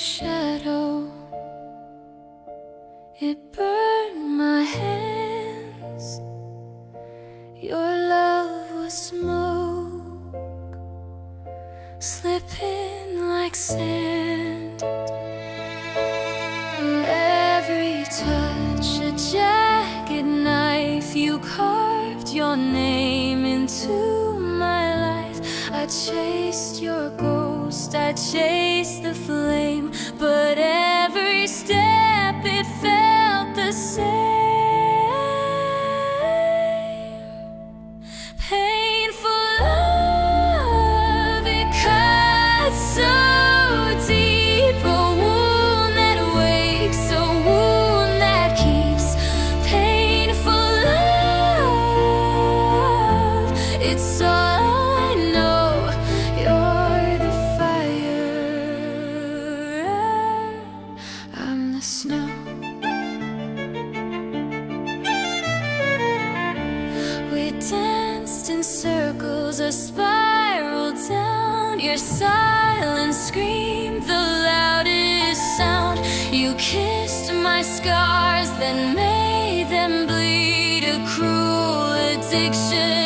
shadow, it burned my hands. Your love was smoke, slipping like sand. Every touch a jagged knife. You carved your name into my life. I chased your ghost, I chased the flame, but every step it felt the same. Painful love, it cuts so deep, a wound that wakes, a wound that keeps. Painful love, it's all I know. You're the fire, I'm the snow. We danced in circles, a spiral down. Your silence screamed the loudest sound. You kissed my scars, then made them bleed. A cruel addiction.